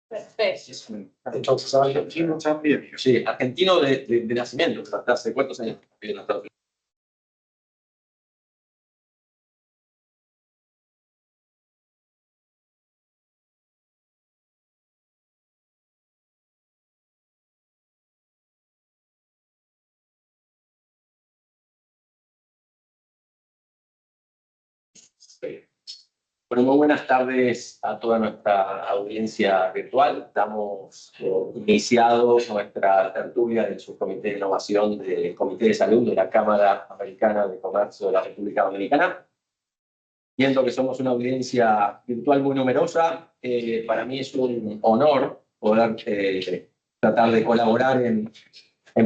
Perfecto. Entonces, argentino también. Sí, argentino de nacimiento, hasta hace cuántos años vive en Estados Unidos. Bueno, muy buenas tardes a toda nuestra audiencia virtual. Damos iniciado nuestra tertulia del Subcomité de Innovación del Comité de Salud de la Cámara Americana de Comercio de la República Dominicana. Viendo que somos una audiencia virtual muy numerosa, para mí es un honor poder tratar de colaborar en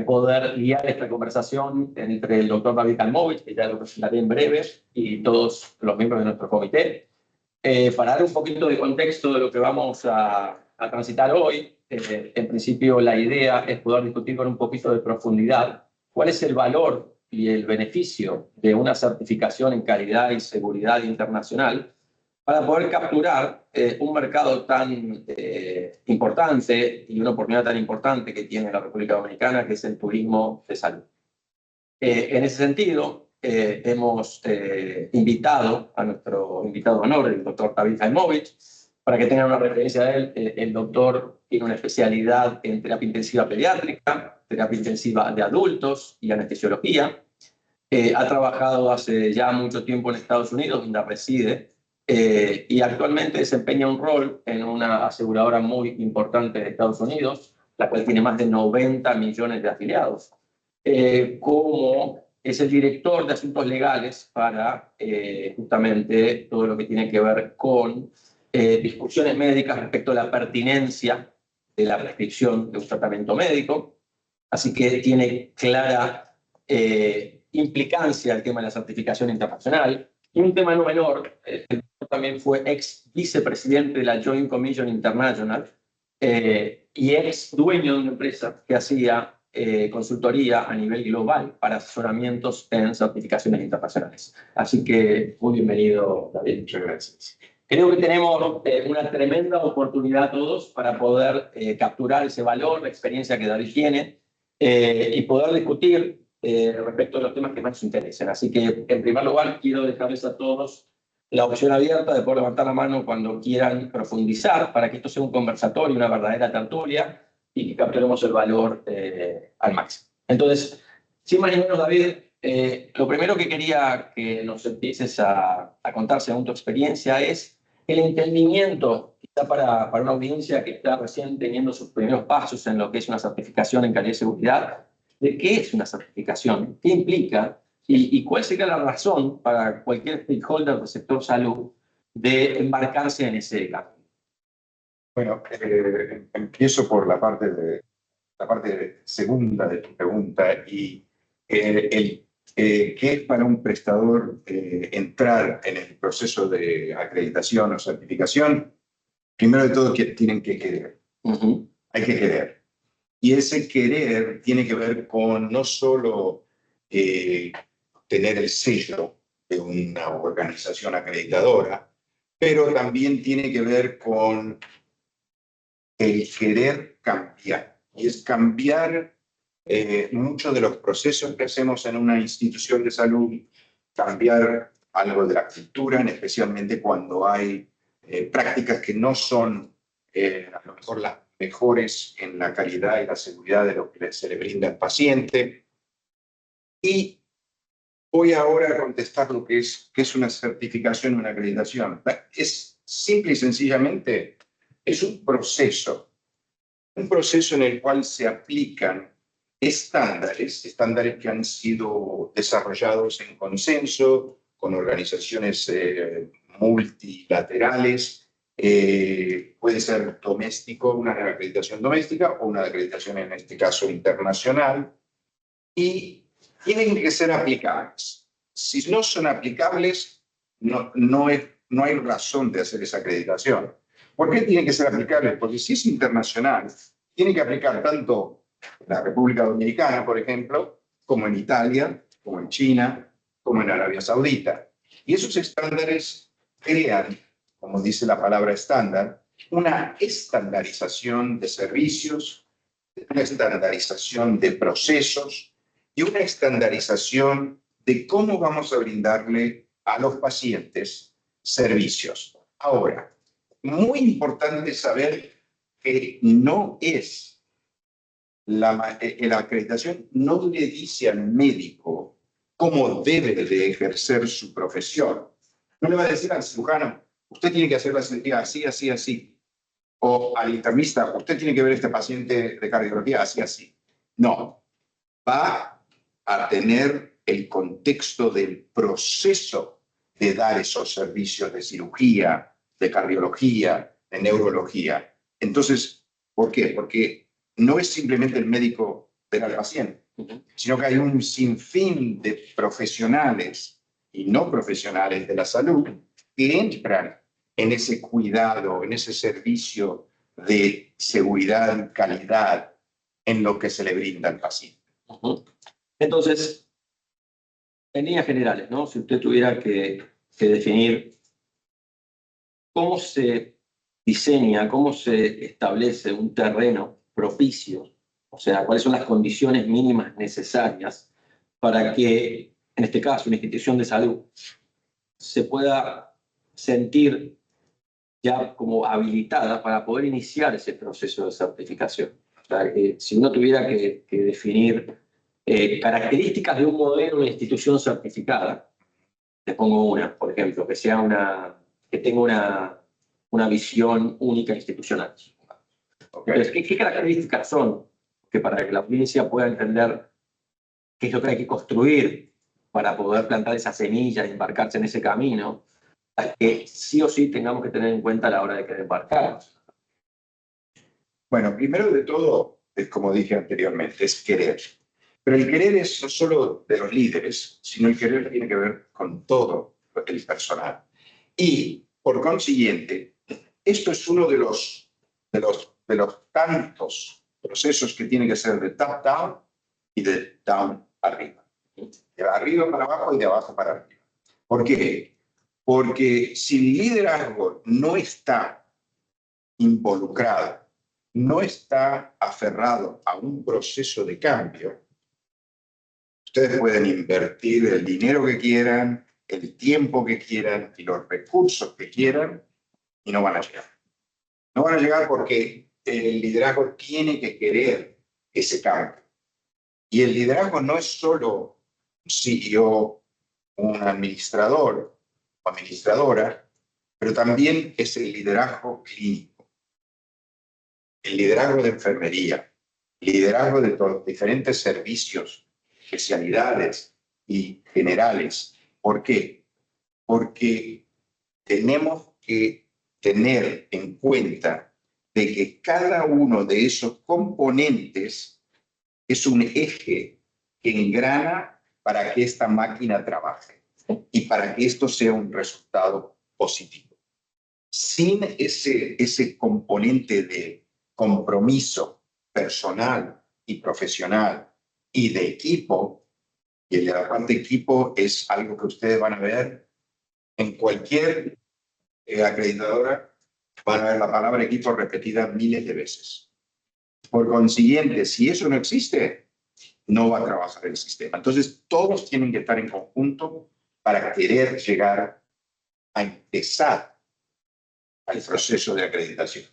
poder guiar esta conversación entre el doctor David Kalmovich, que ya lo presentaré en breve, y todos los miembros de nuestro comité. Para dar un poquito de contexto de lo que vamos a transitar hoy, en principio la idea es poder discutir con un poquito de profundidad cuál es el valor y el beneficio de una certificación en calidad y seguridad internacional para poder capturar un mercado tan importante y una oportunidad tan importante que tiene la República Dominicana, que es el turismo de salud. En ese sentido, hemos invitado a nuestro invitado de honor, el doctor David Kalmovich, para que tengan una referencia de él. El doctor tiene una especialidad en terapia intensiva pediátrica, terapia intensiva de adultos y anestesiología. Ha trabajado hace ya mucho tiempo en Estados Unidos, donde reside, y actualmente desempeña un rol en una aseguradora muy importante de Estados Unidos, la cual tiene más de 90 millones de afiliados. Como es el director de asuntos legales para justamente todo lo que tiene que ver con discusiones médicas respecto a la pertinencia de la prescripción de un tratamiento médico. Así que tiene clara implicancia el tema de la certificación internacional. Y un tema no menor, también fue ex vicepresidente de la Joint Commission International y ex dueño de una empresa que hacía consultoría a nivel global para asesoramientos en certificaciones internacionales. Así que muy bienvenido, David. Muchas gracias. Creo que tenemos una tremenda oportunidad todos para poder capturar ese valor, la experiencia que David tiene y poder discutir respecto a los temas que más nos interesen. Así que, en primer lugar, quiero dejarles a todos la opción abierta de poder levantar la mano cuando quieran profundizar para que esto sea un conversatorio, una verdadera tertulia y que capturemos el valor al máximo. Entonces, sin más ni menos, David, lo primero que quería que nos empieces a contar según tu experiencia es el entendimiento, quizá para una audiencia que está recién teniendo sus primeros pasos en lo que es una certificación en calidad y seguridad, de qué es una certificación, qué implica y cuál sería la razón para cualquier stakeholder del sector salud de embarcarse en ese camino. Bueno, empiezo por la parte segunda de tu pregunta y qué es para un prestador entrar en el proceso de acreditación o certificación. Primero de todo, tienen que querer. Hay que querer. Y ese querer tiene que ver con no solo tener el sello de una organización acreditadora, pero también tiene que ver con el querer cambiar. Y es cambiar muchos de los procesos que hacemos en una institución de salud, cambiar algo de la cultura, especialmente cuando hay prácticas que no son a lo mejor las mejores en la calidad y la seguridad de lo que se le brinda al paciente. Y voy ahora a contestar lo que es una certificación o una acreditación. Es simple y sencillamente, es un proceso en el cual se aplican estándares que han sido desarrollados en consenso con organizaciones multilaterales. Puede ser doméstico, una acreditación doméstica o una acreditación, en este caso, internacional, y tienen que ser aplicables. Si no son aplicables, no hay razón de hacer esa acreditación. ¿Por qué tienen que ser aplicables? Porque si es internacional, tiene que aplicar tanto en la República Dominicana, por ejemplo, como en Italia, como en China, como en Arabia Saudita. Y esos estándares crean, como dice la palabra estándar, una estandarización de servicios, una estandarización de procesos y una estandarización de cómo vamos a brindarle a los pacientes servicios. Ahora, muy importante saber que no es la acreditación no le dice al médico cómo debe de ejercer su profesión. No le va a decir al cirujano, usted tiene que hacer la cirugía así, así, así. O al internista, usted tiene que ver a este paciente de cardiología así, así. No, va a tener el contexto del proceso de dar esos servicios de cirugía, de cardiología, de neurología. Entonces, ¿por qué? Porque no es simplemente el médico ver al paciente, sino que hay un sinfín de profesionales y no profesionales de la salud que entran en ese cuidado, en ese servicio de seguridad y calidad en lo que se le brinda al paciente. Entonces, en líneas generales, ¿no? Si usted tuviera que definir cómo se diseña, cómo se establece un terreno propicio, o sea, cuáles son las condiciones mínimas necesarias para que, en este caso, una institución de salud se pueda sentir ya como habilitada para poder iniciar ese proceso de certificación. O sea, si uno tuviera que definir características de un modelo, una institución certificada, les pongo una, por ejemplo, que tenga una visión única institucional. ¿Okay? Entonces, ¿qué características son que para que la audiencia pueda entender qué es lo que hay que construir para poder plantar esa semilla y embarcarse en ese camino, que sí o sí tengamos que tener en cuenta a la hora de querer embarcarnos? Bueno, primero de todo, es como dije anteriormente, es querer. Pero el querer es no solo de los líderes, sino el querer tiene que ver con todo el personal. Y, por consiguiente, esto es uno de los tantos procesos que tiene que ser de top-down y de down arriba. De arriba para abajo y de abajo para arriba. ¿Por qué? Porque si el liderazgo no está involucrado, no está aferrado a un proceso de cambio, ustedes pueden invertir el dinero que quieran, el tiempo que quieran y los recursos que quieran y no van a llegar. No van a llegar porque el liderazgo tiene que querer ese cambio. Y el liderazgo no es solo un CEO, un administrador o administradora, pero también es el liderazgo clínico, el liderazgo de enfermería, el liderazgo de los diferentes servicios, especialidades y generales. ¿Por qué? Porque tenemos que tener en cuenta de que cada uno de esos componentes es un eje que engrana para que esta máquina trabaje y para que esto sea un resultado positivo. Sin ese componente de compromiso personal y profesional y de equipo, y el de la parte equipo es algo que ustedes van a ver en cualquier acreditadora, van a ver la palabra equipo repetida miles de veces. Por consiguiente, si eso no existe, no va a trabajar el sistema. Entonces, todos tienen que estar en conjunto para querer llegar a empezar al proceso de acreditación.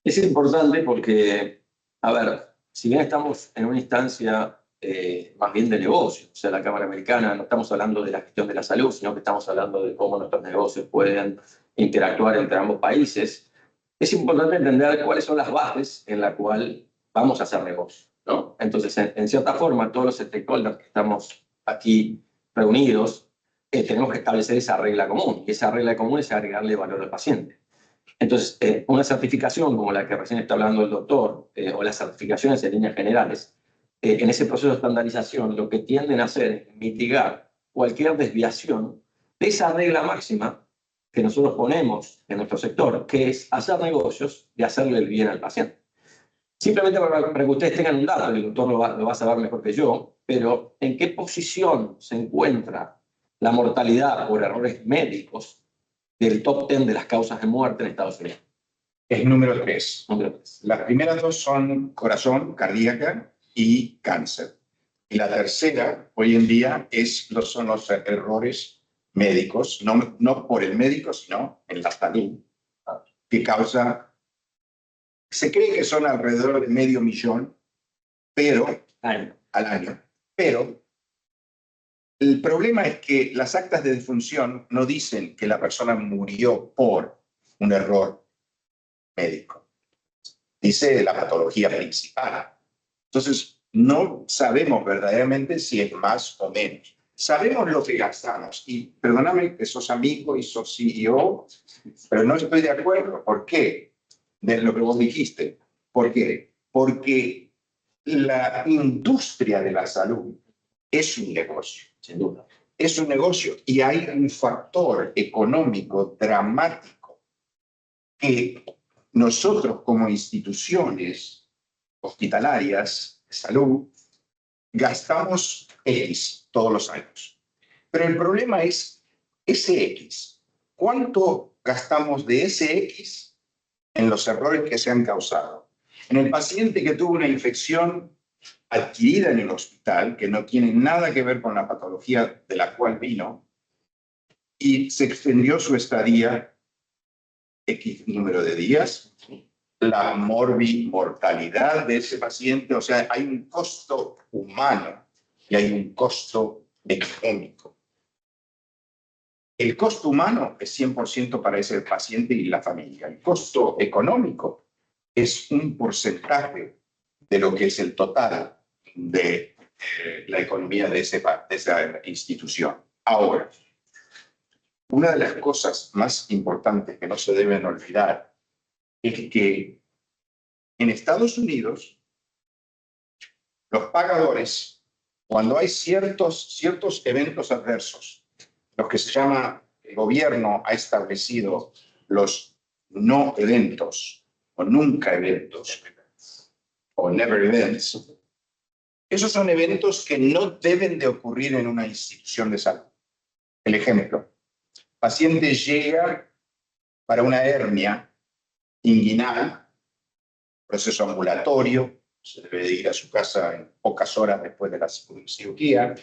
Es importante porque, a ver, si bien estamos en una instancia más bien de negocio, o sea, la Cámara Americana, no estamos hablando de la gestión de la salud, sino que estamos hablando de cómo nuestros negocios pueden interactuar entre ambos países, es importante entender cuáles son las bases en las cuales vamos a hacer negocio, ¿no? Entonces, en cierta forma, todos los stakeholders que estamos aquí reunidos, tenemos que establecer esa regla común, y esa regla común es agregarle valor al paciente. Entonces, una certificación como la que recién está hablando el doctor, o las certificaciones en líneas generales, en ese proceso de estandarización lo que tienden a hacer es mitigar cualquier desviación de esa regla máxima que nosotros ponemos en nuestro sector, que es hacer negocios y hacerle el bien al paciente. Simplemente para que ustedes tengan un dato, el doctor lo va a saber mejor que yo, pero ¿en qué posición se encuentra la mortalidad por errores médicos del top 10 de las causas de muerte en Estados Unidos? Es número 3. Número 3. Las primeras dos son corazón, cardíaca y cáncer. Y la tercera, hoy en día, son los errores médicos, no por el médico, sino en la salud, que causa, se cree que son alrededor de 500.000, pero al año. Pero el problema es que las actas de defunción no dicen que la persona murió por un error médico. Dice la patología principal. Entonces, no sabemos verdaderamente si es más o menos. Sabemos lo que gastamos. Y perdóname que sos amigo y sos CEO, pero no estoy de acuerdo. ¿Por qué? De lo que vos dijiste. ¿Por qué? Porque la industria de la salud es un negocio. Sin duda. Es un negocio y hay un factor económico dramático que nosotros como instituciones hospitalarias de salud gastamos X todos los años. Pero el problema es ese X. ¿Cuánto gastamos de ese X en los errores que se han causado? En el paciente que tuvo una infección adquirida en el hospital, que no tiene nada que ver con la patología de la cual vino, y se extendió su estadía X número de días, la mortalidad de ese paciente, o sea, hay un costo humano y hay un costo económico. El costo humano es 100% para ese paciente y la familia. El costo económico es un porcentaje de lo que es el total de la economía de esa institución. Ahora, una de las cosas más importantes que no se deben olvidar es que en Estados Unidos los pagadores, cuando hay ciertos eventos adversos, los que se llama, el gobierno ha establecido los no eventos o nunca eventos o never events, esos son eventos que no deben de ocurrir en una institución de salud. El ejemplo, paciente llega para una hernia inguinal, proceso ambulatorio, se debe de ir a su casa en pocas horas después de la cirugía,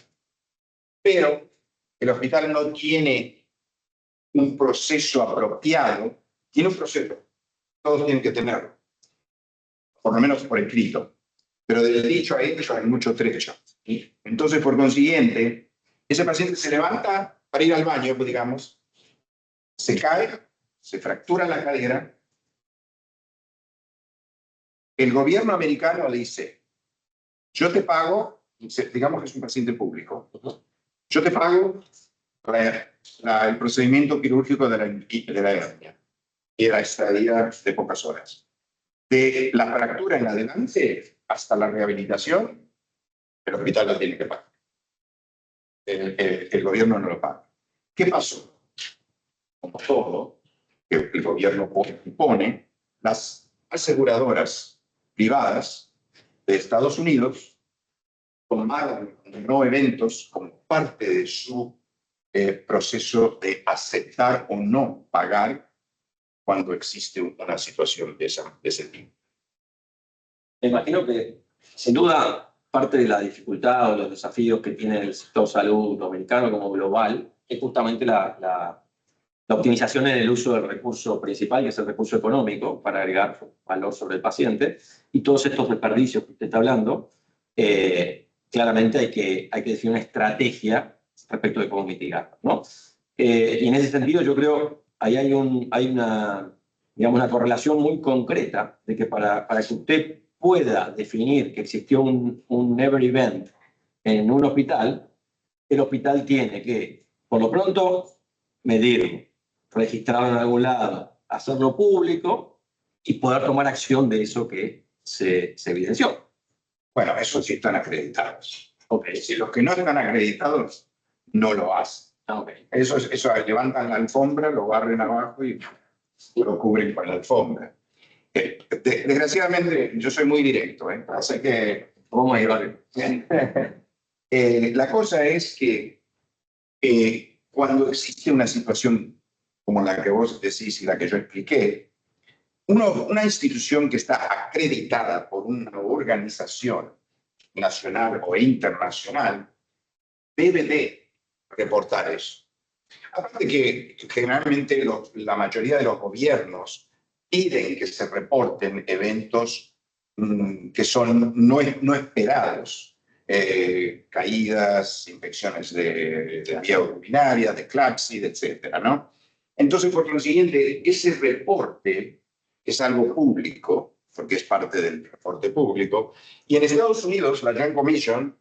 pero el hospital no tiene un proceso apropiado, tiene un proceso, todos tienen que tenerlo, por lo menos por escrito, pero del dicho a hecho hay mucho trecho. Entonces, por consiguiente, ese paciente se levanta para ir al baño, digamos, se cae, se fractura la cadera. El gobierno americano le dice, yo te pago, digamos que es un paciente público, yo te pago el procedimiento quirúrgico de la hernia y de la estadía de pocas horas. De la fractura en adelante hasta la rehabilitación, el hospital lo tiene que pagar. El gobierno no lo paga. ¿Qué pasó? Como todo, que el gobierno pone, las aseguradoras privadas de Estados Unidos tomaron no eventos como parte de su proceso de aceptar o no pagar cuando existe una situación de ese tipo. Me imagino que, sin duda, parte de la dificultad o los desafíos que tiene el sector salud americano como global es justamente la optimización en el uso del recurso principal, que es el recurso económico, para agregar valor sobre el paciente. Y todos estos desperdicios que usted está hablando, claramente hay que definir una estrategia respecto de cómo mitigar, ¿no? Y en ese sentido, yo creo ahí hay una, digamos, una correlación muy concreta de que para que usted pueda definir que existió un never event en un hospital, el hospital tiene que, por lo pronto, medirlo, registrarlo en algún lado, hacerlo público y poder tomar acción de eso que se evidenció. Bueno, esos sí están acreditados. Okay. Si los que no están acreditados no lo hacen. Okay. Eso levantan la alfombra, lo barren abajo y lo cubren con la alfombra. Desgraciadamente, yo soy muy directo, así que vamos a llevar. La cosa es que cuando existe una situación como la que vos decís y la que yo expliqué, una institución que está acreditada por una organización nacional o internacional debe de reportar eso. Aparte que generalmente la mayoría de los gobiernos piden que se reporten eventos que son no esperados, caídas, infecciones de vía urinaria, de Klebsiella, etcétera, ¿no? Entonces, por consiguiente, ese reporte es algo público, porque es parte del reporte público, y en Estados Unidos, la Joint Commission,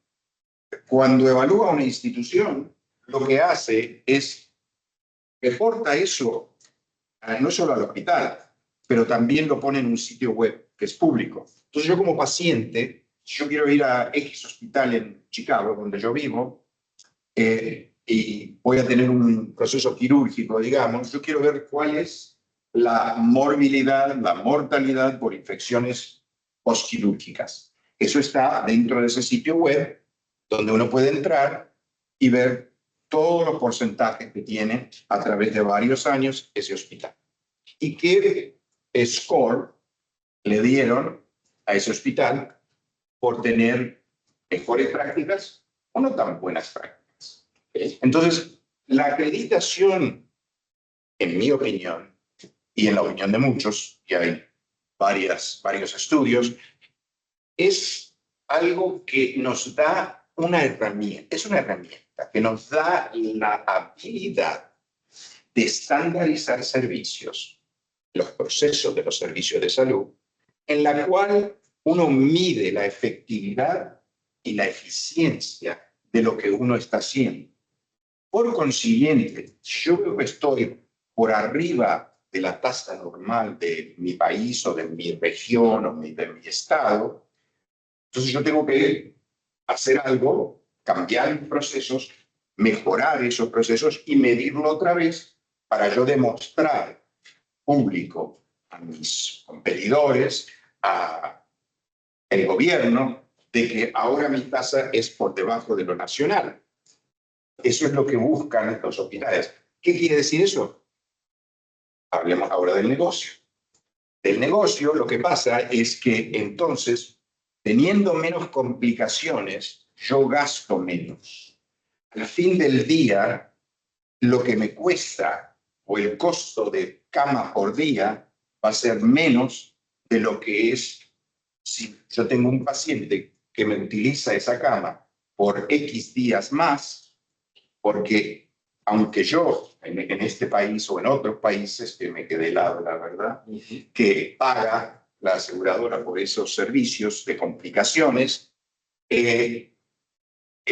cuando evalúa una institución, lo que hace es reporta eso no solo al hospital, pero también lo pone en un sitio web que es público. Entonces yo como paciente, si yo quiero ir a X hospital en Chicago, donde yo vivo, y voy a tener un proceso quirúrgico, digamos, yo quiero ver cuál es la morbilidad, la mortalidad por infecciones postquirúrgicas. Eso está dentro de ese sitio web, donde uno puede entrar y ver todos los porcentajes que tiene a través de varios años ese hospital. Y qué score le dieron a ese hospital por tener mejores prácticas o no tan buenas prácticas. Entonces, la acreditación, en mi opinión, y en la opinión de muchos, y hay varios estudios, es algo que nos da una herramienta, es una herramienta que nos da la habilidad de estandarizar servicios, los procesos de los servicios de salud, en la cual uno mide la efectividad y la eficiencia de lo que uno está haciendo. Por consiguiente, yo veo que estoy por arriba de la tasa normal de mi país o de mi región o de mi estado, entonces yo tengo que hacer algo, cambiar mis procesos, mejorar esos procesos y medirlo otra vez para yo demostrar público a mis competidores, al gobierno, de que ahora mi tasa es por debajo de lo nacional. Eso es lo que buscan los hospitales. ¿Qué quiere decir eso? Hablemos ahora del negocio. Del negocio lo que pasa es que entonces, teniendo menos complicaciones, yo gasto menos. Al fin del día, lo que me cuesta o el costo de cama por día va a ser menos de lo que es si yo tengo un paciente que me utiliza esa cama por X días más, porque aunque yo en este país o en otros países, que me quedé helado, la verdad, que paga la aseguradora por esos servicios de complicaciones, el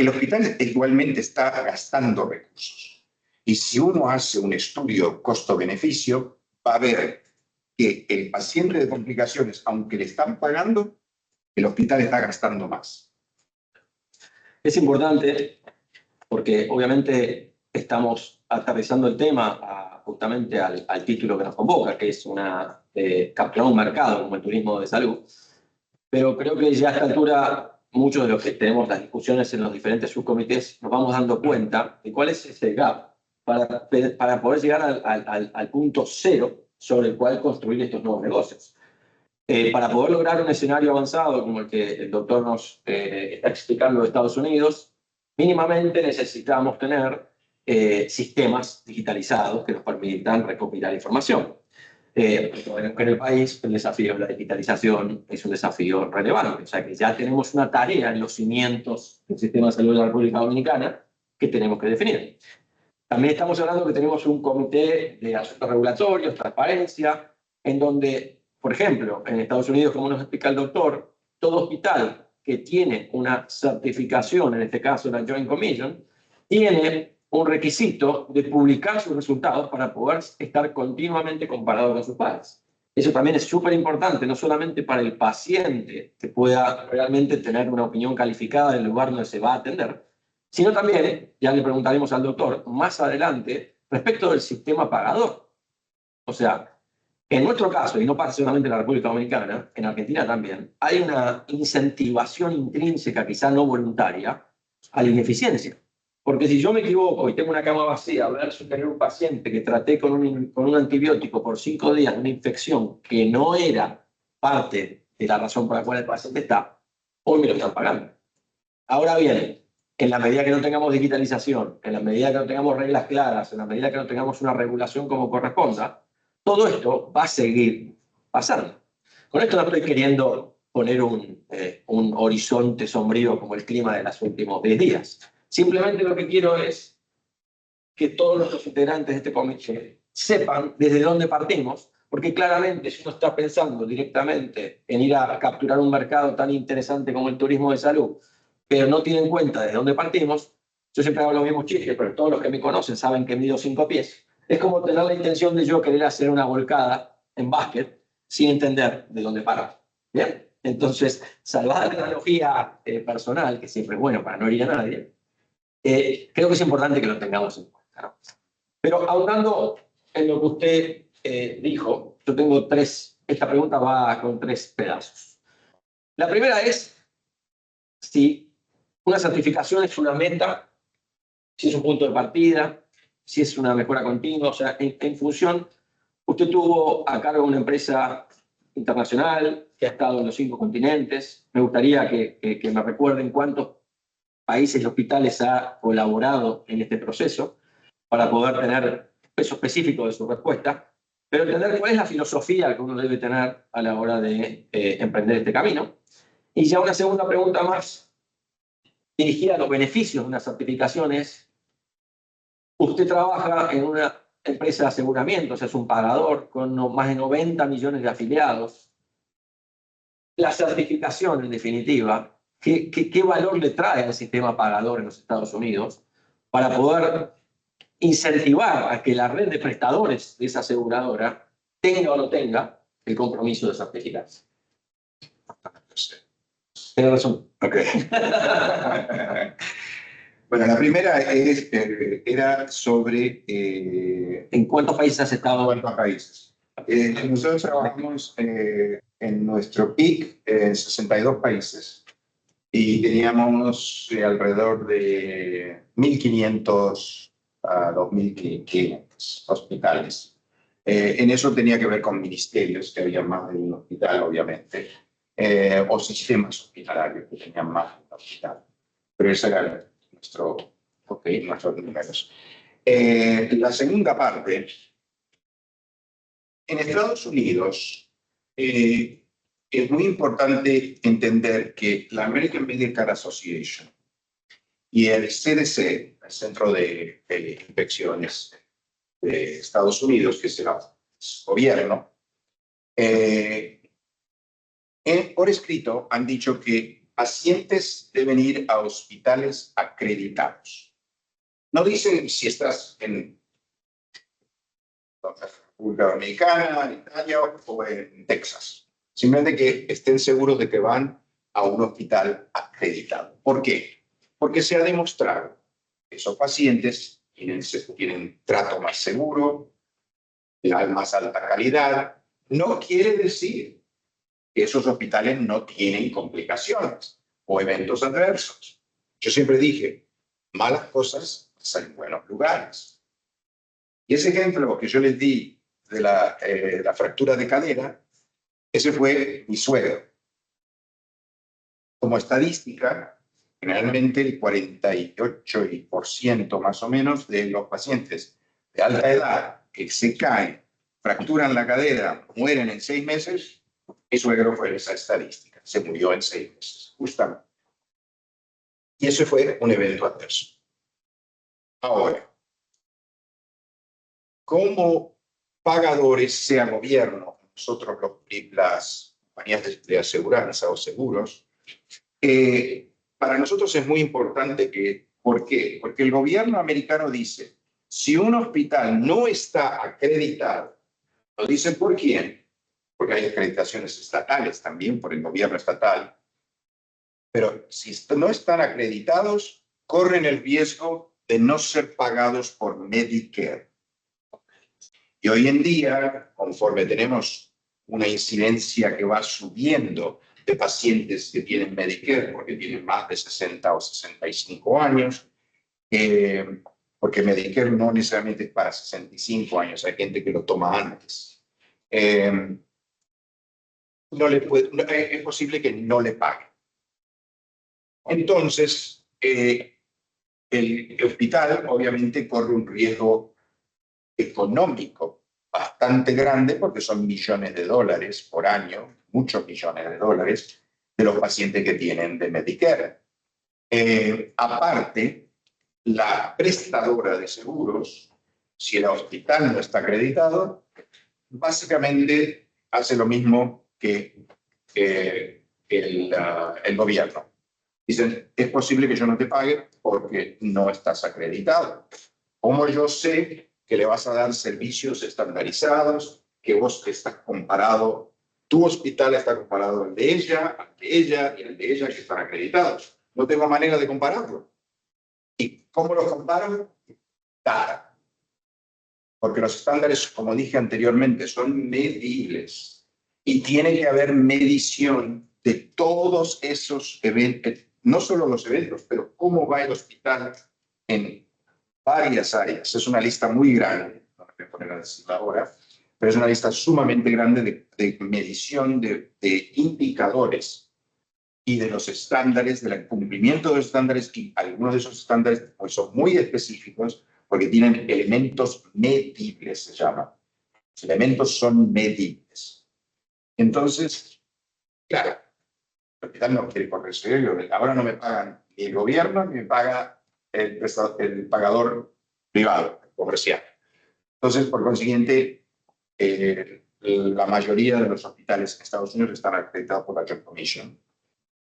hospital igualmente está gastando recursos. Y si uno hace un estudio costo-beneficio, va a ver que el paciente de complicaciones, aunque le están pagando, el hospital está gastando más. Es importante porque obviamente estamos aterrizando el tema justamente al título que nos convoca, que es capturar un mercado como el turismo de salud. Pero creo que ya a esta altura, muchos de los que tenemos las discusiones en los diferentes subcomités, nos vamos dando cuenta de cuál es ese gap para poder llegar al punto cero sobre el cual construir estos nuevos negocios. Para poder lograr un escenario avanzado como el que el doctor nos está explicando de Estados Unidos, mínimamente necesitamos tener sistemas digitalizados que nos permitan recopilar información. En el país el desafío de la digitalización es un desafío relevante, o sea que ya tenemos una tarea en los cimientos del sistema de salud de la República Dominicana que tenemos que definir. También estamos hablando que tenemos un comité de asuntos regulatorios, transparencia, en donde, por ejemplo, en Estados Unidos, como nos explica el doctor, todo hospital que tiene una certificación, en este caso la Joint Commission, tiene un requisito de publicar sus resultados para poder estar continuamente comparado con sus pares. Eso también es súper importante, no solamente para el paciente que pueda realmente tener una opinión calificada del lugar donde se va a atender, sino también, ya le preguntaremos al doctor más adelante, respecto del sistema pagador. O sea, en nuestro caso, y no pasa solamente en la República Dominicana, en Argentina también, hay una incentivación intrínseca, quizá no voluntaria, a la ineficiencia. Porque si yo me equivoco y tengo una cama vacía versus tener un paciente que traté con un antibiótico por 5 días de una infección que no era parte de la razón por la cual el paciente está, hoy me lo están pagando. Ahora bien, en la medida que no tengamos digitalización, en la medida que no tengamos reglas claras, en la medida que no tengamos una regulación como corresponda, todo esto va a seguir pasando. Con esto no estoy queriendo poner un horizonte sombrío como el clima de los últimos 10 días. Simplemente lo que quiero es que todos los integrantes de este comité sepan desde dónde partimos, porque claramente si uno está pensando directamente en ir a capturar un mercado tan interesante como el turismo de salud, pero no tiene en cuenta de dónde partimos, yo siempre hago los mismos chistes, pero todos los que me conocen saben que mido 5 pies. Es como tener la intención de yo querer hacer una volcada en básquet sin entender de dónde parar. ¿Bien? Entonces, salvada la analogía personal, que siempre es bueno para no herir a nadie, creo que es importante que lo tengamos en cuenta, ¿no? Pero ahondando en lo que usted dijo, yo tengo esta pregunta va con 3 pedazos. La primera es si una certificación es una meta, si es un punto de partida, si es una mejora continua, o sea, en función, usted tuvo a cargo una empresa internacional que ha estado en los 5 continentes. Me gustaría que me recuerden cuántos países y hospitales ha colaborado en este proceso para poder tener peso específico de su respuesta, pero entender cuál es la filosofía que uno debe tener a la hora de emprender este camino. Y ya una segunda pregunta más dirigida a los beneficios de una certificación es, usted trabaja en una empresa de aseguramientos, es un pagador con más de 90 millones de afiliados. La certificación, en definitiva, ¿qué valor le trae al sistema pagador en los Estados Unidos para poder incentivar a que la red de prestadores de esa aseguradora tenga o no tenga el compromiso de certificarse? Tiene razón. Ok. Bueno, la primera era sobre ¿En cuántos países has estado? cuántos países. Nosotros trabajamos en nuestro PIC en 62 países y teníamos alrededor de 1.500 a 2.500 hospitales. En eso tenía que ver con ministerios, que había más de un hospital, obviamente, o sistemas hospitalarios que tenían más de un hospital. Pero ese era nuestros números. La segunda parte, en Estados Unidos, es muy importante entender que la American Medical Association y el CDC, el Centro de Infecciones de Estados Unidos, que es el gobierno, por escrito han dicho que pacientes deben ir a hospitales acreditados. No dicen si estás en la República Dominicana, en Italia o en Texas. Simplemente que estén seguros de que van a un hospital acreditado. ¿Por qué? Porque se ha demostrado que esos pacientes tienen trato más seguro, de más alta calidad. No quiere decir que esos hospitales no tienen complicaciones o eventos adversos. Yo siempre dije, malas cosas pasan en buenos lugares. Y ese ejemplo que yo les di de la fractura de cadera, ese fue mi suegro. Como estadística, generalmente el 48% más o menos de los pacientes de alta edad que se caen, fracturan la cadera, mueren en 6 meses, mi suegro fue esa estadística, se murió en 6 meses, justamente. Y ese fue un evento adverso. Ahora, como pagadores, sea gobierno, nosotros las compañías de aseguranza o seguros, para nosotros es muy importante que, ¿por qué? Porque el gobierno americano dice, si un hospital no está acreditado, ¿lo dicen por quién? Porque hay acreditaciones estatales también por el gobierno estatal, pero si no están acreditados, corren el riesgo de no ser pagados por Medicare. Y hoy en día, conforme tenemos una incidencia que va subiendo de pacientes que tienen Medicare porque tienen más de 60 o 65 años, porque Medicare no necesariamente es para 65 años, hay gente que lo toma antes. Es posible que no le pague. Entonces, el hospital obviamente corre un riesgo económico bastante grande porque son millones de dólares por año, muchos millones de dólares de los pacientes que tienen de Medicare. Aparte, la prestadora de seguros, si el hospital no está acreditado, básicamente hace lo mismo que el gobierno. Dicen, es posible que yo no te pague porque no estás acreditado. ¿Cómo yo sé que le vas a dar servicios estandarizados, que vos estás comparado, tu hospital está comparado al de ella y al de ella que están acreditados? No tengo manera de compararlo. ¿Y cómo los comparo? Data. Porque los estándares, como dije anteriormente, son medibles. Y tiene que haber medición de todos esos eventos, no solo los eventos, pero cómo va el hospital en varias áreas. Es una lista muy grande, no me voy a poner a decirla ahora, pero es una lista sumamente grande de medición de indicadores y de los estándares, del cumplimiento de los estándares, y algunos de esos estándares pues, son muy específicos porque tienen elementos medibles, se llama. Los elementos son medibles. Entonces, claro, el hospital no quiere correrse. Ahora no me pagan ni el gobierno ni me paga el pagador privado, comercial. Entonces, por consiguiente, la mayoría de los hospitales en Estados Unidos están acreditados por la Joint Commission.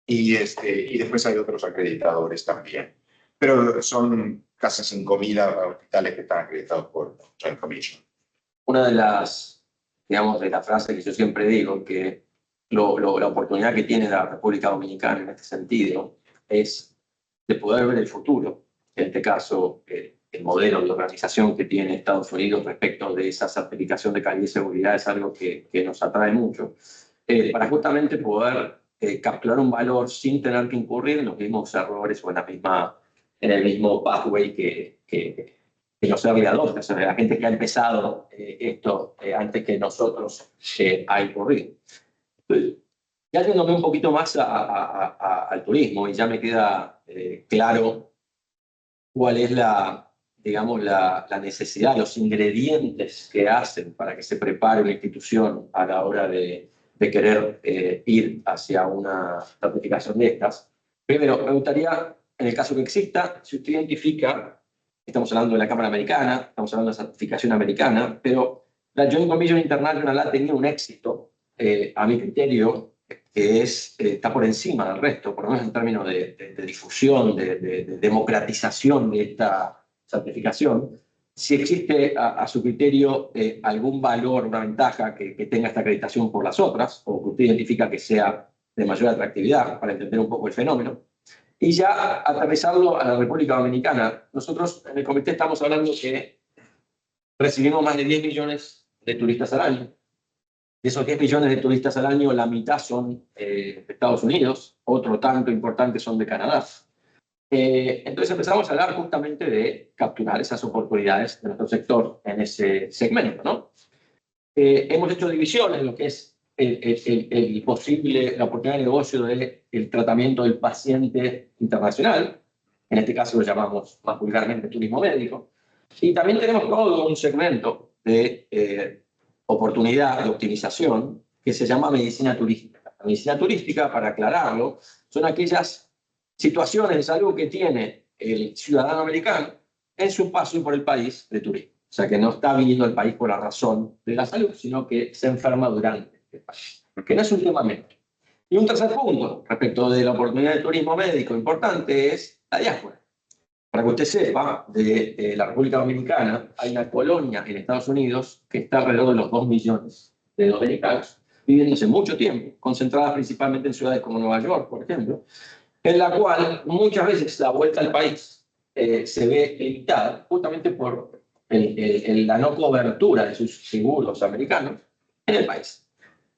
Y después hay otros acreditadores también. Pero son casi 5.000 hospitales que están acreditados por Joint Commission. Una de las, digamos, de las frases que yo siempre digo, que la oportunidad que tiene la República Dominicana en este sentido es de poder ver el futuro. En este caso, el modelo de organización que tiene Estados Unidos respecto de esa certificación de calidad y seguridad es algo que nos atrae mucho, para justamente poder capturar un valor sin tener que incurrir en los mismos errores o en el mismo pathway que los early adopters, o sea, la gente que ha empezado esto antes que nosotros ha incurrido. Entonces, ya yéndome un poquito más al turismo, y ya me queda claro cuál es digamos, la necesidad, los ingredientes que hacen para que se prepare una institución a la hora de querer ir hacia una certificación de estas. Primero, me gustaría, en el caso que exista, si usted identifica, estamos hablando de la Cámara Americana, estamos hablando de la certificación americana, pero la Joint Commission International ha tenido un éxito, a mi criterio, que está por encima del resto, por lo menos en términos de difusión, de democratización de esta certificación. Si existe a su criterio algún valor, una ventaja que tenga esta acreditación por las otras, o que usted identifica que sea de mayor atractividad para entender un poco el fenómeno. Y ya aterrizarlo a la República Dominicana. Nosotros en el comité estamos hablando que recibimos más de 10 millones de turistas al año. De esos 10 millones de turistas al año, la mitad son de Estados Unidos, otro tanto importante son de Canadá. Entonces empezamos a hablar justamente de capturar esas oportunidades de nuestro sector en ese segmento, ¿no? Hemos hecho divisiones en lo que es la oportunidad de negocio del tratamiento del paciente internacional. En este caso lo llamamos más vulgarmente turismo médico. Y también tenemos todo un segmento de oportunidad de optimización que se llama medicina turística. La medicina turística, para aclararlo, son aquellas situaciones de salud que tiene el ciudadano americano en su paso por el país de turismo. O sea, que no está viniendo al país por la razón de la salud, sino que se enferma durante el país. Que no es un tema menor. Y un tercer punto respecto de la oportunidad de turismo médico importante es la diáspora. Para que usted sepa, de la República Dominicana hay una colonia en Estados Unidos que está alrededor de los 2 millones de dominicanos, viviendo hace mucho tiempo, concentradas principalmente en ciudades como Nueva York, por ejemplo, en la cual muchas veces la vuelta al país se ve limitada justamente por la no cobertura de sus seguros americanos en el país.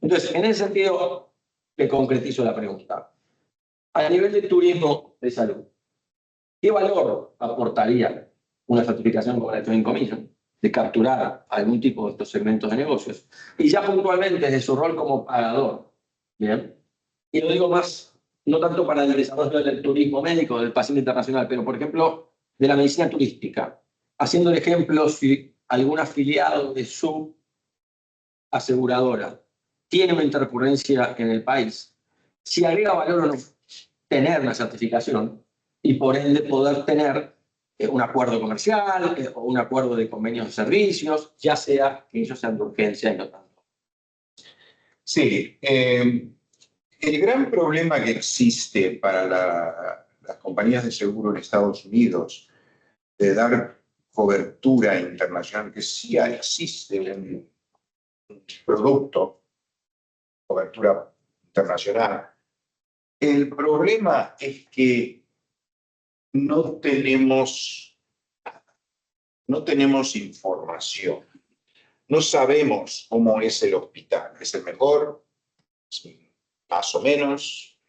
Entonces, en ese sentido, le concretizo la pregunta. A nivel de turismo de salud, ¿Qué valor aportaría una certificación como la Joint Commission de capturar algún tipo de estos segmentos de negocios? Y ya puntualmente desde su rol como pagador, ¿bien? Y lo digo más, no tanto para el desarrollo del turismo médico, del paciente internacional, pero por ejemplo, de la medicina turística, haciendo el ejemplo si algún afiliado de su aseguradora tiene una intercurrencia en el país, si agrega valor o no tener una certificación y por ende poder tener un acuerdo comercial o un acuerdo de convenios de servicios, ya sea que ellos sean de urgencia y no tanto. Sí, el gran problema que existe para las compañías de seguro en Estados Unidos de dar cobertura internacional, que sí existe un producto, cobertura internacional. El problema es que no tenemos información. No sabemos cómo es el hospital. ¿Es el mejor? Más o menos,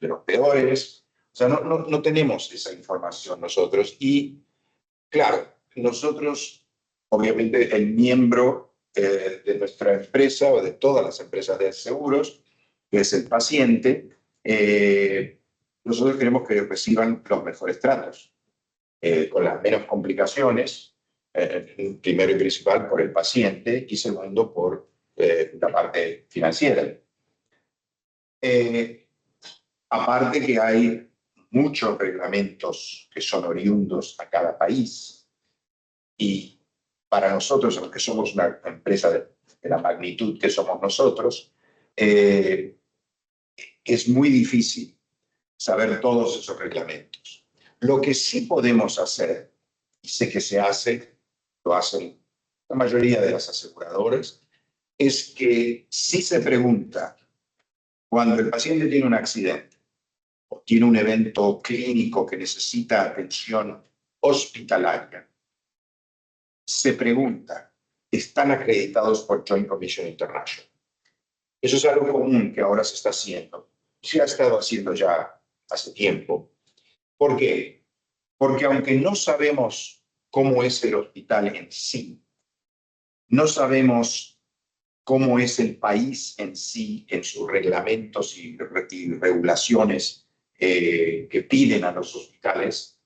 de los peores. O sea, no tenemos esa información nosotros. Y claro, nosotros, obviamente, el miembro de nuestra empresa o de todas las empresas de seguros, que es el paciente, nosotros queremos que reciban los mejores tratos, con las menos complicaciones, primero y principal por el paciente y segundo por la parte financiera. Aparte que hay muchos reglamentos que son oriundos a cada país y para nosotros, los que somos una empresa de la magnitud que somos nosotros, es muy difícil saber todos esos reglamentos. Lo que sí podemos hacer, y sé que se hace, lo hacen la mayoría de las aseguradoras, es que si se pregunta cuando el paciente tiene un accidente o tiene un evento clínico que necesita atención hospitalaria, se pregunta, ¿están acreditados por Joint Commission International? Eso es algo común que ahora se está haciendo. Se ha estado haciendo ya hace tiempo. ¿Por qué? Porque aunque no sabemos cómo es el hospital en sí, no sabemos cómo es el país en sí, en sus reglamentos y regulaciones que piden a los hospitales,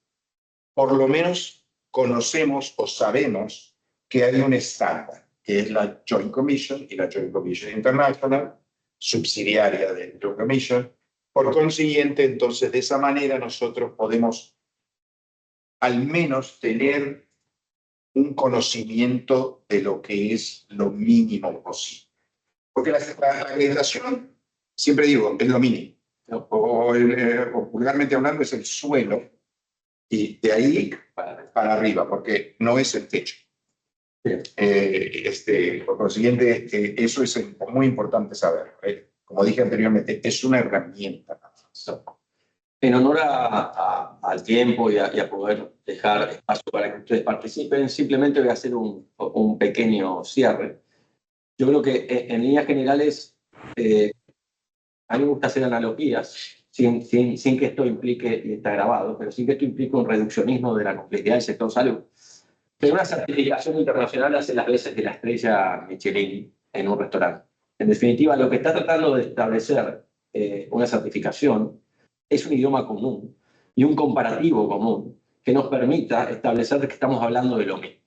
por lo menos conocemos o sabemos que hay un estándar, que es la Joint Commission y la Joint Commission International, subsidiaria de Joint Commission. Por consiguiente, entonces, de esa manera nosotros podemos al menos tener un conocimiento de lo que es lo mínimo posible. Porque la acreditación, siempre digo, es lo mínimo. O vulgarmente hablando, es el suelo. Y de ahí para arriba, porque no es el techo. Por consiguiente, eso es muy importante saber. Como dije anteriormente, es una herramienta. En honor al tiempo y a poder dejar espacio para que ustedes participen, simplemente voy a hacer un pequeño cierre. Yo creo que en líneas generales, a mí me gusta hacer analogías, sin que esto implique, y está grabado, pero sin que esto implique un reduccionismo de la complejidad del sector salud. Pero una certificación internacional hace las veces de la estrella Michelin en un restaurante. En definitiva, lo que está tratando de establecer una certificación es un idioma común y un comparativo común que nos permita establecer que estamos hablando de lo mismo.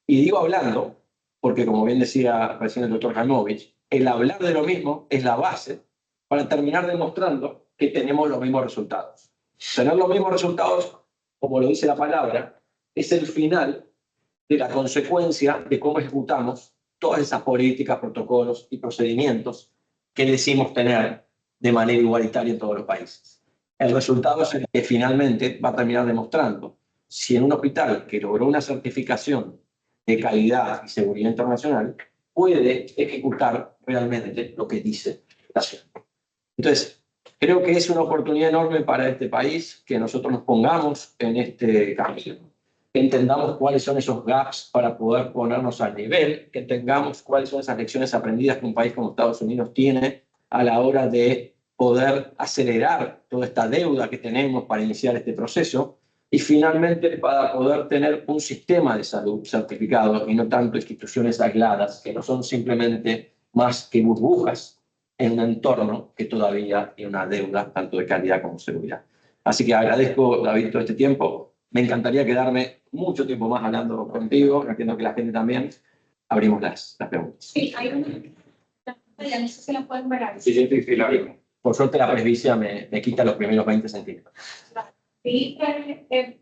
Y digo hablando porque, como bien decía recién el doctor Jaimovich, el hablar de lo mismo es la base para terminar demostrando que tenemos los mismos resultados. Tener los mismos resultados, como lo dice la palabra, es el final de la consecuencia de cómo ejecutamos todas esas políticas, protocolos y procedimientos que decimos tener de manera igualitaria en todos los países. El resultado es el que finalmente va a terminar demostrando si en un hospital que logró una certificación de calidad y seguridad internacional puede ejecutar realmente lo que dice la ciudad. Entonces, creo que es una oportunidad enorme para este país que nosotros nos pongamos en este camino, que entendamos cuáles son esos gaps para poder ponernos al nivel, que entendamos cuáles son esas lecciones aprendidas que un país como Estados Unidos tiene a la hora de poder acelerar toda esta deuda que tenemos para iniciar este proceso Y finalmente, para poder tener un sistema de salud certificado y no tanto instituciones aisladas, que no son simplemente más que burbujas en un entorno que todavía tiene una deuda tanto de calidad como seguridad. Así que agradezco, David, todo este tiempo. Me encantaría quedarme mucho tiempo más hablando contigo. Entiendo que la gente también. Abrimos las preguntas. Sí, hay una ya no sé si la pueden ver. Sí, sí, la abrimos. Por suerte la presbicia me quita los primeros 20 centímetros. Sí,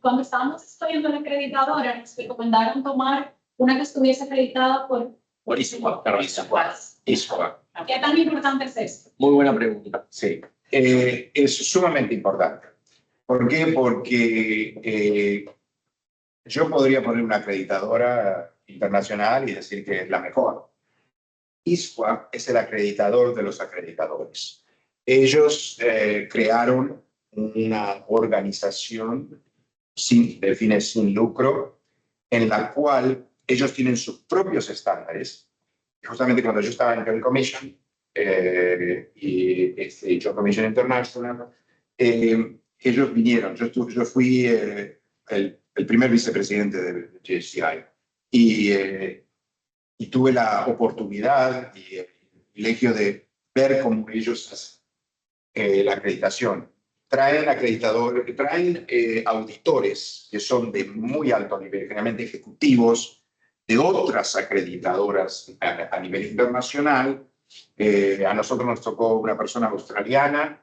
cuando estábamos estudiando la acreditadora, nos recomendaron tomar una que estuviese acreditada por ISQA. ISQA. ¿Qué tan importante es esto? Muy buena pregunta. Sí, es sumamente importante. ¿Por qué? Porque yo podría poner una acreditadora internacional y decir que es la mejor. ISQA es el acreditador de los acreditadores. Ellos crearon una organización de fines sin lucro en la cual ellos tienen sus propios estándares. Justamente cuando yo estaba en Joint Commission y Joint Commission International, ellos vinieron. Yo fui el primer vicepresidente de JCI y tuve la oportunidad y el privilegio de ver cómo ellos hacen la acreditación. Traen acreditadores, traen auditores que son de muy alto nivel, generalmente ejecutivos de otras acreditadoras a nivel internacional. A nosotros nos tocó una persona australiana,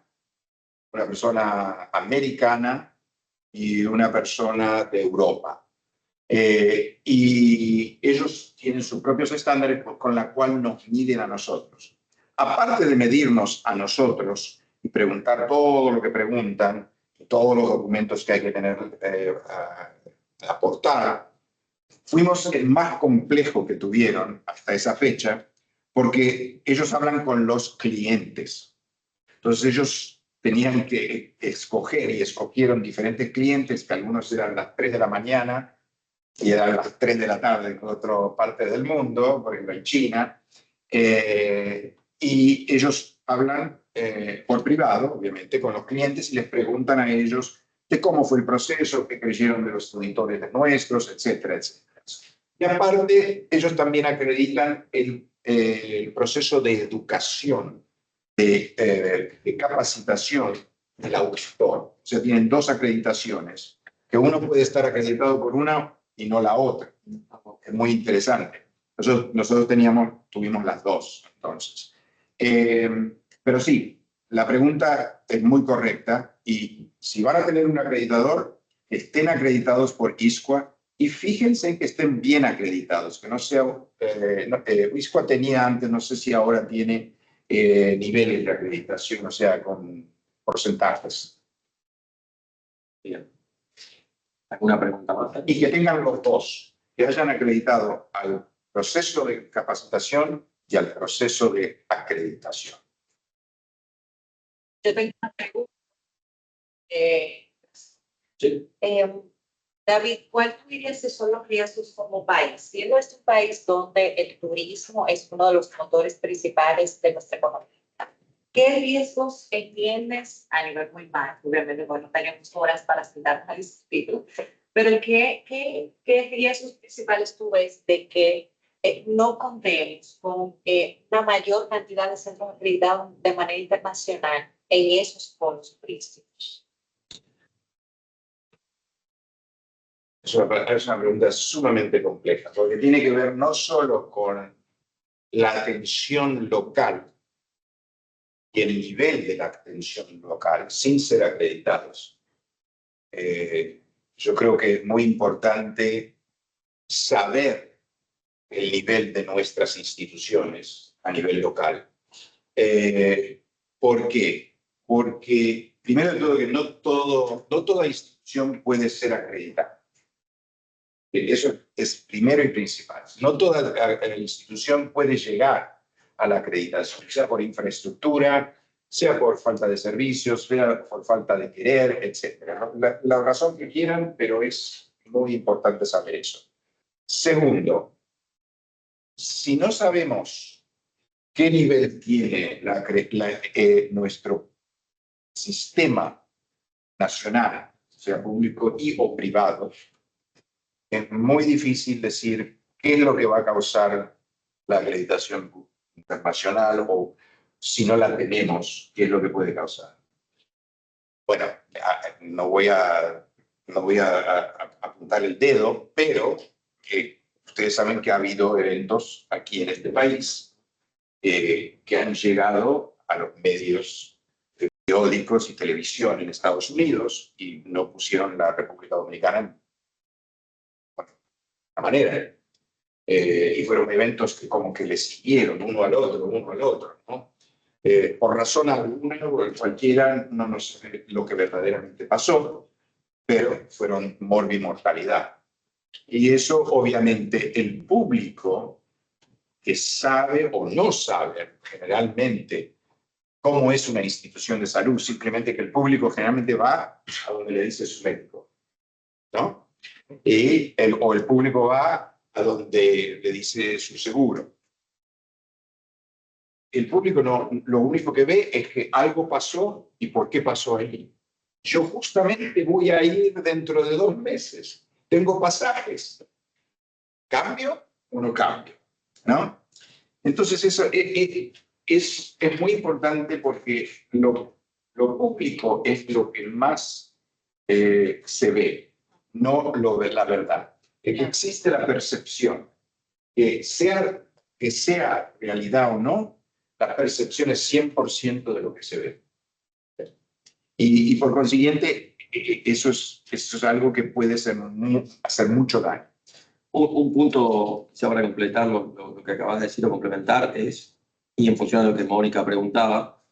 una persona americana y una persona de Europa. Y ellos tienen sus propios estándares con la cual nos miden a nosotros. Aparte de medirnos a nosotros y preguntar todo lo que preguntan, todos los documentos que hay que tener aportar, fuimos el más complejo que tuvieron hasta esa fecha, porque ellos hablan con los clientes. Entonces ellos tenían que escoger y escogieron diferentes clientes, que algunos eran las 3 de la mañana y eran las 3 de la tarde en otra parte del mundo, por ejemplo en China, y ellos hablan por privado, obviamente, con los clientes y les preguntan a ellos de cómo fue el proceso, qué creyeron de los auditores nuestros, etcétera, etcétera. Y aparte, ellos también acreditan el proceso de educación, de capacitación del auditor. O sea, tienen dos acreditaciones, que uno puede estar acreditado por una y no la otra. Es muy interesante. Nosotros tuvimos las dos, entonces. Pero sí, la pregunta es muy correcta y si van a tener un acreditador, estén acreditados por ISQA y fíjense en que estén bien acreditados, que no sea... ISQA tenía antes, no sé si ahora tiene niveles de acreditación, o sea, con porcentajes. Bien. ¿Alguna pregunta más? Y que tengan los dos, que hayan acreditado al proceso de capacitación y al proceso de acreditación. Yo tengo una pregunta. Sí. David, ¿cuál tú dirías que son los riesgos como país? Siendo este un país donde el turismo es uno de los motores principales de nuestra economía, ¿qué riesgos entiendes a nivel muy macro? Obviamente, bueno, tenemos horas para sentarnos a discutirlo, pero ¿qué riesgos principales tú ves de que no contemos con una mayor cantidad de centros acreditados de manera internacional en esos polos turísticos? Es una pregunta sumamente compleja, porque tiene que ver no solo con la atención local y el nivel de la atención local, sin ser acreditados. Yo creo que es muy importante saber el nivel de nuestras instituciones a nivel local. ¿Por qué? Porque, primero de todo, que no toda institución puede ser acreditada. Eso es primero y principal. No toda institución puede llegar a la acreditación, sea por infraestructura, sea por falta de servicios, sea por falta de querer, etc. La razón que quieran, pero es muy importante saber eso. Segundo, si no sabemos qué nivel tiene nuestro sistema nacional sea público y o privado, es muy difícil decir qué es lo que va a causar la acreditación internacional o si no la tenemos, qué es lo que puede causar. Bueno, no voy a apuntar el dedo, pero ustedes saben que ha habido eventos aquí en este país que han llegado a los medios periódicos y televisión en Estados Unidos y no pusieron la República Dominicana en la manera. Y fueron eventos que como que le siguieron uno al otro, ¿no? Por razón alguna, cualquiera, no sé lo que verdaderamente pasó, pero fueron morbimortalidad. Y eso, obviamente, el público que sabe o no sabe generalmente cómo es una institución de salud, simplemente que el público generalmente va a donde le dice su médico, ¿no? O el público va a donde le dice su seguro. El público no, lo único que ve es que algo pasó y por qué pasó ahí. Yo justamente voy a ir dentro de 2 meses. Tengo pasajes. ¿Cambio o no cambio? ¿No? Entonces eso es muy importante porque lo público es lo que más se ve, no la verdad. Que existe la percepción, que sea realidad o no, la percepción es 100% de lo que se ve. Y por consiguiente, eso es algo que puede hacer mucho daño. Un punto, quizá para completar lo que acabas de decir o complementar, es, y en función de lo que Mónica preguntaba,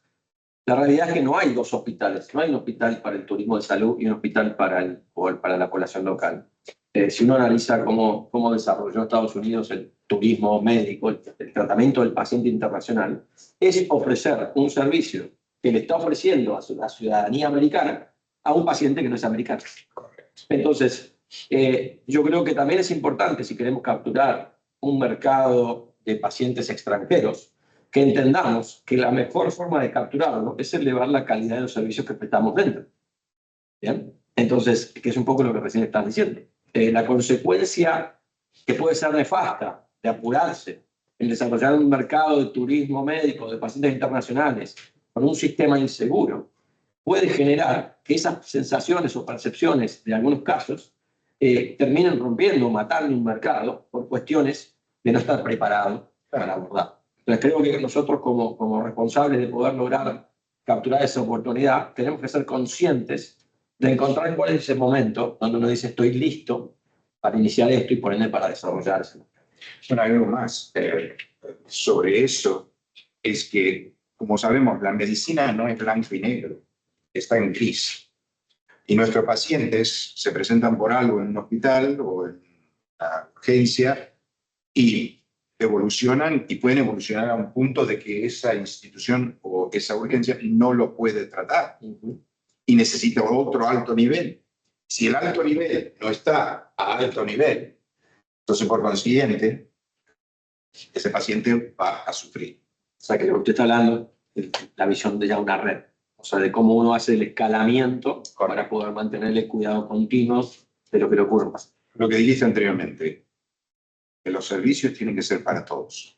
la realidad es que no hay 2 hospitales. No hay un hospital para el turismo de salud y un hospital para la población local. Si uno analiza cómo desarrolló Estados Unidos el turismo médico, el tratamiento del paciente internacional, es ofrecer un servicio que le está ofreciendo a la ciudadanía americana a un paciente que no es americano. Entonces, yo creo que también es importante, si queremos capturar un mercado de pacientes extranjeros, que entendamos que la mejor forma de capturarlo es elevar la calidad de los servicios que prestamos dentro. ¿Bien? Entonces, que es un poco lo que recién estás diciendo. La consecuencia que puede ser nefasta de apurarse en desarrollar un mercado de turismo médico de pacientes internacionales con un sistema inseguro puede generar que esas sensaciones o percepciones de algunos casos terminen rompiendo o matando un mercado por cuestiones de no estar preparado para abordar. Entonces creo que nosotros como responsables de poder lograr capturar esa oportunidad tenemos que ser conscientes de encontrar cuál es ese momento donde uno dice estoy listo para iniciar esto y por ende para desarrollarse. Bueno, algo más sobre eso es que, como sabemos, la medicina no es blanco y negro, está en gris. Y nuestros pacientes se presentan por algo en un hospital o en una urgencia y evolucionan y pueden evolucionar a un punto de que esa institución o esa urgencia no lo puede tratar y necesita otro alto nivel. Si el alto nivel no está a alto nivel, entonces por consiguiente, ese paciente va a sufrir. O sea, que lo que usted está hablando es la visión de ya una red. O sea, de cómo uno hace el escalamiento para poder mantener el cuidado continuo de lo que le ocurre. Lo que dijiste anteriormente, que los servicios tienen que ser para todos.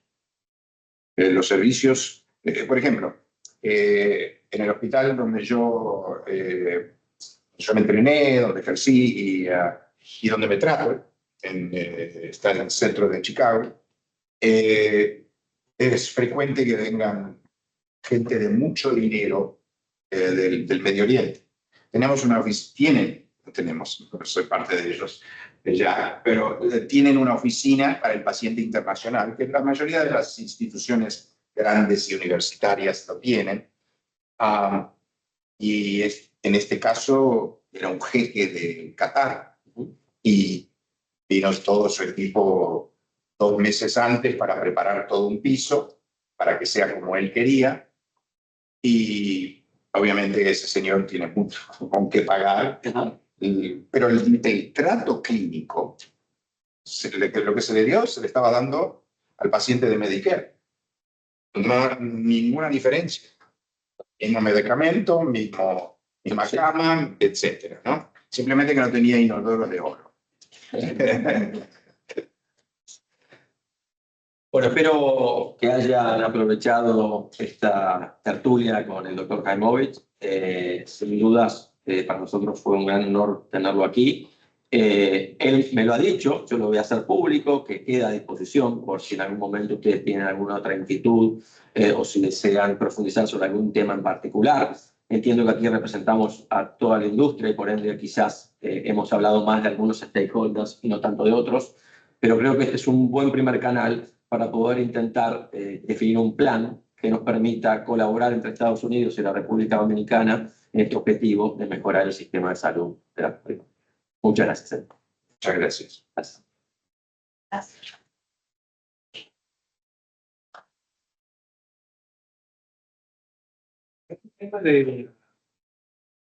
Los servicios, por ejemplo, en el hospital donde yo me entrené, donde ejercí y donde me trato, está en el centro de Chicago, es frecuente que vengan gente de mucho dinero del Medio Oriente. No soy parte de ellos ya, pero tienen una oficina para el paciente internacional, que la mayoría de las instituciones grandes y universitarias lo tienen. Y en este caso era un jeque de Qatar y vino todo su equipo 2 meses antes para preparar todo un piso para que sea como él quería. Y obviamente ese señor tiene mucho con qué pagar, pero el trato clínico, lo que se le dio, se le estaba dando al paciente de Medicare. No, ninguna diferencia. Mismo medicamento, misma cama, etcétera, ¿no? Simplemente que no tenía inodoro de oro. Bueno, espero que hayan aprovechado esta tertulia con el doctor Jaimovich. Sin dudas, para nosotros fue un gran honor tenerlo aquí. Él me lo ha dicho, yo lo voy a hacer público, que queda a disposición por si en algún momento ustedes tienen alguna otra inquietud o si desean profundizar sobre algún tema en particular. Entiendo que aquí representamos a toda la industria y por ende quizás hemos hablado más de algunos stakeholders y no tanto de otros, pero creo que este es un buen primer canal para poder intentar definir un plan que nos permita colaborar entre Estados Unidos y la República Dominicana en este objetivo de mejorar el sistema de salud de la República. Muchas gracias. Muchas gracias. Gracias. El tema de